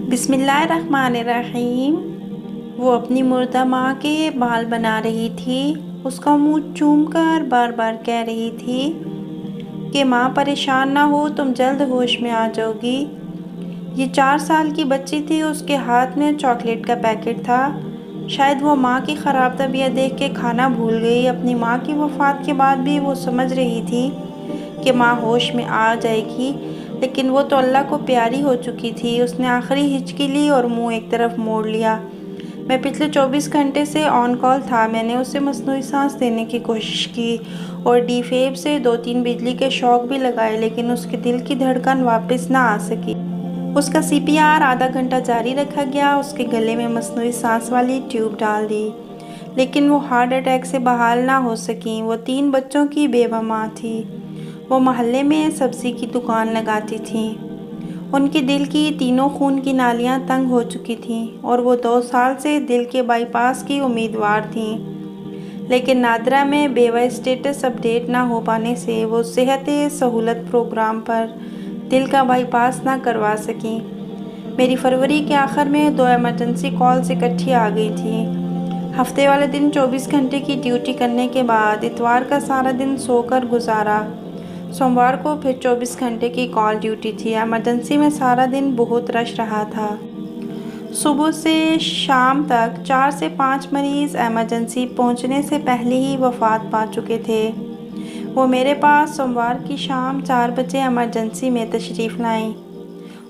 بسم اللہ الرحمن الرحیم۔ وہ اپنی مردہ ماں کے بال بنا رہی تھی، اس کا منہ چوم کر بار بار کہہ رہی تھی کہ ماں پریشان نہ ہو، تم جلد ہوش میں آ جاؤ گی۔ یہ 4 سال کی بچی تھی، اس کے ہاتھ میں چاکلیٹ کا پیکٹ تھا۔ شاید وہ ماں کی خراب طبیعت دیکھ کے کھانا بھول گئی۔ اپنی ماں کی وفات کے بعد بھی وہ سمجھ رہی تھی کہ ماں ہوش میں آ جائے گی، لیکن وہ تو اللہ کو پیاری ہو چکی تھی۔ اس نے آخری ہچکی لی اور منہ ایک طرف موڑ لیا۔ میں پچھلے 24 گھنٹے سے آن کال تھا۔ میں نے اسے مصنوعی سانس دینے کی کوشش کی اور ڈی فیب سے 2-3 بجلی کے شاک بھی لگائے، لیکن اس کے دل کی دھڑکن واپس نہ آ سکی۔ اس کا CPR آدھا گھنٹہ جاری رکھا گیا، اس کے گلے میں مصنوعی سانس والی ٹیوب ڈال دی، لیکن وہ ہارٹ اٹیک سے بحال نہ ہو سکی۔ وہ 3 بچوں کی بیوہ ماں تھی۔ وہ محلے میں سبزی کی دکان لگاتی تھی۔ ان کے دل کی تینوں خون کی نالیاں تنگ ہو چکی تھیں اور وہ 2 سال سے دل کے بائی پاس کی امیدوار تھیں، لیکن نادرا میں بیوہ اسٹیٹس اپ ڈیٹ نہ ہو پانے سے وہ صحت سہولت پروگرام پر دل کا بائی پاس نہ کروا سکیں۔ میری فروری کے آخر میں 2 ایمرجنسی کالز اکٹھی آ گئی تھیں۔ ہفتے والے دن 24 گھنٹے کی ڈیوٹی کرنے کے بعد اتوار کا سارا دن سو کر گزارا۔ سوموار کو پھر 24 گھنٹے کی کال ڈیوٹی تھی۔ ایمرجنسی میں سارا دن بہت رش رہا تھا۔ صبح سے شام تک 4 سے 5 مریض ایمرجنسی پہنچنے سے پہلے ہی وفات پا چکے تھے۔ وہ میرے پاس سوموار کی شام 4 بجے ایمرجنسی میں تشریف لائیں۔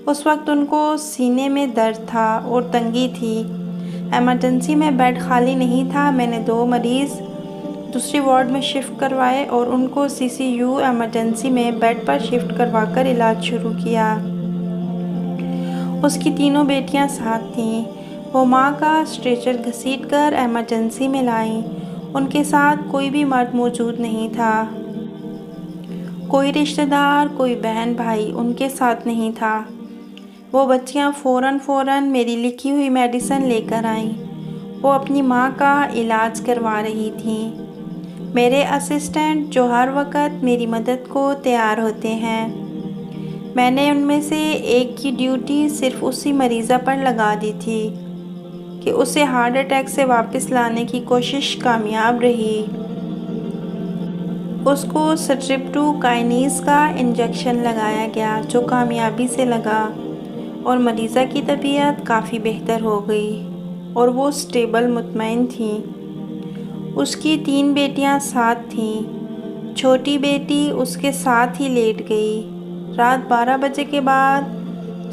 اس وقت ان کو سینے میں درد تھا اور تنگی تھی۔ ایمرجنسی میں بیڈ خالی نہیں تھا۔ میں نے 2 مریض دوسری وارڈ میں شفٹ کروائے اور ان کو CCU ایمرجنسی میں بیڈ پر شفٹ کروا کر علاج شروع کیا۔ اس کی تینوں بیٹیاں ساتھ تھیں۔ وہ ماں کا اسٹریچر گھسیٹ کر ایمرجنسی میں لائیں۔ ان کے ساتھ کوئی بھی مرد موجود نہیں تھا۔ کوئی رشتہ دار، کوئی بہن بھائی ان کے ساتھ نہیں تھا۔ وہ بچیاں فوراً میری لکھی ہوئی میڈیسن لے کر آئیں۔ وہ اپنی ماں کا علاج کروا رہی تھیں۔ میرے اسسٹنٹ جو ہر وقت میری مدد کو تیار ہوتے ہیں، میں نے ان میں سے ایک کی ڈیوٹی صرف اسی مریضہ پر لگا دی تھی کہ اسے ہارٹ اٹیک سے واپس لانے کی کوشش کامیاب رہی۔ اس کو سٹریپٹوکائنیز کا انجیکشن لگایا گیا جو کامیابی سے لگا اور مریضہ کی طبیعت کافی بہتر ہو گئی اور وہ اسٹیبل مطمئن تھیں۔ اس کی 3 بیٹیاں ساتھ تھیں۔ چھوٹی بیٹی اس کے ساتھ ہی لیٹ گئی۔ رات 12 بجے کے بعد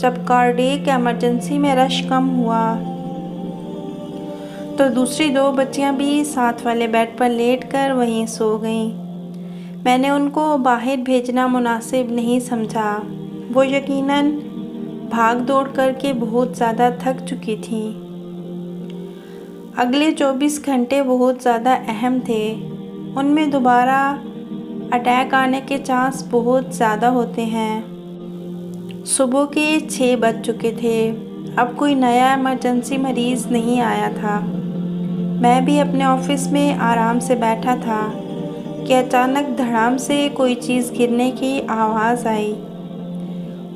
جب کارڈیک ایمرجنسی میں رش کم ہوا تو دوسری 2 بچیاں بھی ساتھ والے بیڈ پر لیٹ کر وہیں سو گئیں۔ میں نے ان کو باہر بھیجنا مناسب نہیں سمجھا۔ وہ یقیناً بھاگ دوڑ کر کے بہت زیادہ تھک چکی تھیں۔ اگلے 24 گھنٹے بہت زیادہ اہم تھے۔ ان میں دوبارہ اٹیک آنے کے چانس بہت زیادہ ہوتے ہیں۔ صبح کے 6 بج چکے تھے۔ اب کوئی نیا ایمرجنسی مریض نہیں آیا تھا۔ میں بھی اپنے آفس میں آرام سے بیٹھا تھا کہ اچانک دھڑام سے کوئی چیز گرنے کی آواز آئی۔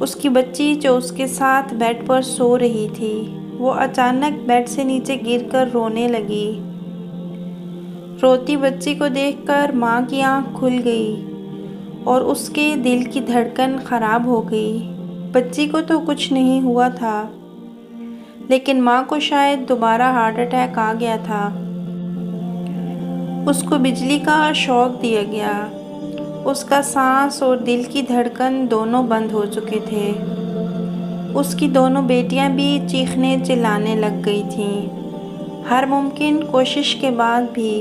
اس کی بچی جو اس کے ساتھ بیڈ پر سو رہی تھی، وہ اچانک بیڈ سے نیچے گر کر رونے لگی۔ روتی بچی کو دیکھ کر ماں کی آنکھ کھل گئی اور اس کے دل کی دھڑکن خراب ہو گئی۔ بچی کو تو کچھ نہیں ہوا تھا، لیکن ماں کو شاید دوبارہ ہارٹ اٹیک آ گیا تھا۔ اس کو بجلی کا شاک دیا گیا۔ اس کا سانس اور دل کی دھڑکن دونوں بند ہو چکے تھے۔ اس کی دونوں بیٹیاں بھی چیخنے چلانے لگ گئی تھیں۔ ہر ممکن کوشش کے بعد بھی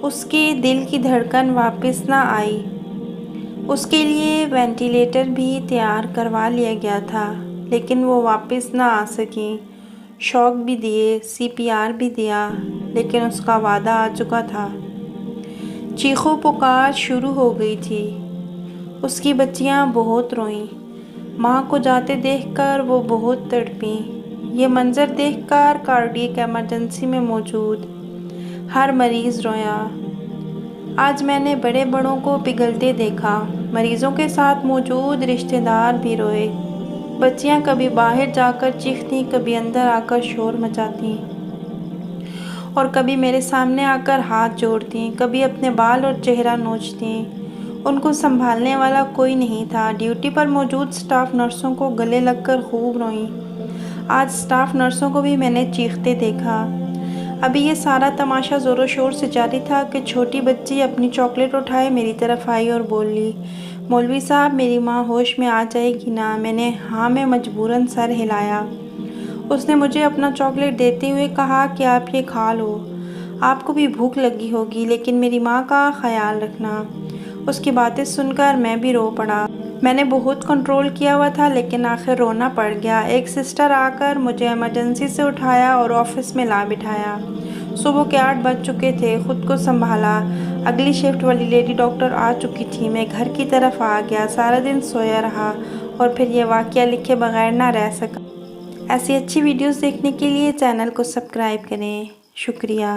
اس کے دل کی دھڑکن واپس نہ آئی۔ اس کے لیے وینٹی لیٹر بھی تیار کروا لیا گیا تھا، لیکن وہ واپس نہ آ سکی۔ شاک بھی دیے، CPR بھی دیا، لیکن اس کا وعدہ آ چکا تھا۔ چیخو پکار شروع ہو گئی تھی۔ اس کی بچیاں بہت روئیں۔ ماں کو جاتے دیکھ کر وہ بہت تڑپیں۔ یہ منظر دیکھ کر کارڈیک ایمرجنسی میں موجود ہر مریض رویا۔ آج میں نے بڑے بڑوں کو پگھلتے دیکھا۔ مریضوں کے ساتھ موجود رشتہ دار بھی روئے۔ بچیاں کبھی باہر جا کر چیختی، کبھی اندر آ کر شور مچاتی اور کبھی میرے سامنے آ کر ہاتھ جوڑتی، کبھی اپنے بال اور چہرہ نوچتی۔ ان کو سنبھالنے والا کوئی نہیں تھا۔ ڈیوٹی پر موجود اسٹاف نرسوں کو گلے لگ کر خوب روئیں۔ آج اسٹاف نرسوں کو بھی میں نے چیختے دیکھا۔ ابھی یہ سارا تماشا زور و شور سے جاری تھا کہ چھوٹی بچی اپنی چاکلیٹ اٹھائے میری طرف آئی اور بولی، مولوی صاحب میری ماں ہوش میں آ جائے گی نا؟ میں نے ہاں میں مجبوراً سر ہلایا۔ اس نے مجھے اپنا چاکلیٹ دیتے ہوئے کہا کہ آپ یہ کھا لو، آپ کو بھی بھوک لگی ہوگی، لیکن میری ماں کا خیال رکھنا۔ اس کی باتیں سن کر میں بھی رو پڑا۔ میں نے بہت کنٹرول کیا ہوا تھا لیکن آخر رونا پڑ گیا۔ ایک سسٹر آ کر مجھے ایمرجنسی سے اٹھایا اور آفس میں لا بٹھایا۔ صبح کے 8 بج چکے تھے۔ خود کو سنبھالا۔ اگلی شفٹ والی لیڈی ڈاکٹر آ چکی تھی۔ میں گھر کی طرف آ گیا۔ سارا دن سویا رہا اور پھر یہ واقعہ لکھے بغیر نہ رہ سکا۔ ایسی اچھی ویڈیوز دیکھنے کے لیے چینل کو سبسکرائب کریں۔ شکریہ۔